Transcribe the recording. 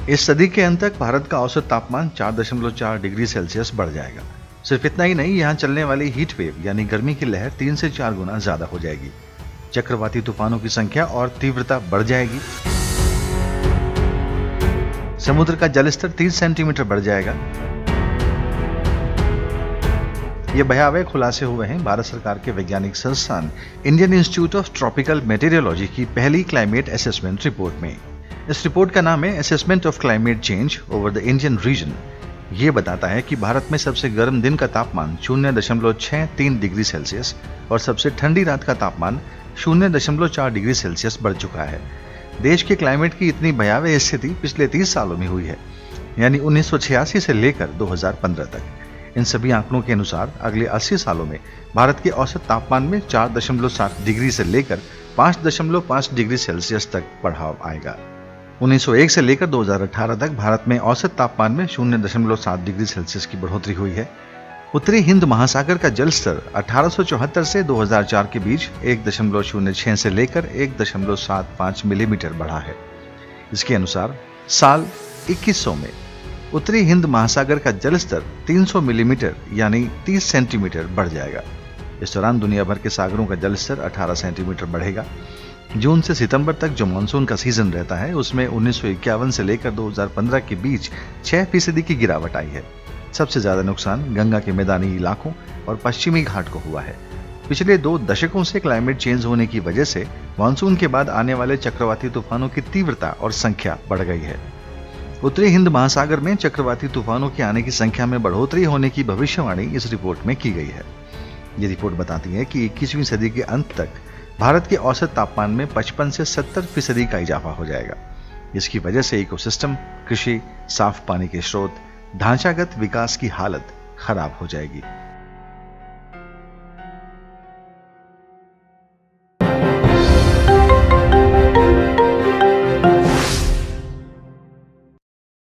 इस सदी के अंत तक भारत का औसत तापमान 4.4 डिग्री सेल्सियस बढ़ जाएगा। सिर्फ इतना ही नहीं, यहाँ चलने वाली हीट वेव यानी गर्मी की लहर 3 से 4 गुना ज्यादा हो जाएगी। चक्रवाती तूफानों की संख्या और तीव्रता बढ़ जाएगी। समुद्र का जलस्तर 30 सेंटीमीटर बढ़ जाएगा। ये भयावह खुलासे हुए हैं भारत सरकार के वैज्ञानिक संस्थान इंडियन इंस्टीट्यूट ऑफ ट्रॉपिकल मेटीरियोलॉजी की पहली क्लाइमेट असेसमेंट रिपोर्ट में। इस रिपोर्ट का नाम है assessment of climate change over the Indian reason. ये बताता है कि भारत में सबसे गर्म दिन का तापमान 0.63 डिग्री सेल्सियस और सबसे ठंडी रात का तापमान 0.4 डिग्री सेल्सियस बढ़ चुका है। देश के क्लाइमेट की इतनी भयावह स्थिति पिछले 30 सालों में हुई है, यानी 1986 से लेकर 2015 तक। इन सभी आंकड़ों के अनुसार अगले 80 सालों में भारत के औसत तापमान में 4.7 डिग्री से लेकर 5.5 डिग्री सेल्सियस तक बढ़ाव आएगा। 1901 से लेकर 2018 तक भारत में औसत तापमान में 0.7 डिग्री सेल्सियस की बढ़ोतरी हुई है। उत्तरी हिंद महासागर का जल स्तर 1874 से 2004 के बीच 1.06 से लेकर 1.75 मिलीमीटर बढ़ा है। इसके अनुसार साल 2100 में उत्तरी हिंद महासागर का जल स्तर 300 मिलीमीटर यानी 30 सेंटीमीटर बढ़ जाएगा। इस दौरान दुनिया भर के सागरों का जल स्तर 18 सेंटीमीटर बढ़ेगा। जून से सितंबर तक जो मानसून का सीजन रहता है, उसमें 1951 से लेकर 2015 के बीच 6% की गिरावट आई है। सबसे ज्यादा नुकसान गंगा के मैदानी इलाकों और पश्चिमी घाट को हुआ है। पिछले 2 दशकों से क्लाइमेट चेंज होने की वजह से मानसून के बाद आने वाले चक्रवाती तूफानों की तीव्रता और संख्या बढ़ गई है। उत्तरी हिंद महासागर में चक्रवाती तूफानों के आने की संख्या में बढ़ोतरी होने की भविष्यवाणी इस रिपोर्ट में की गई है। ये रिपोर्ट बताती है कि 21वीं सदी के अंत तक भारत के औसत तापमान में 55 से 70% का इजाफा हो जाएगा। इसकी वजह से इकोसिस्टम, कृषि, साफ पानी के स्रोत, ढांचागत विकास की हालत खराब हो जाएगी।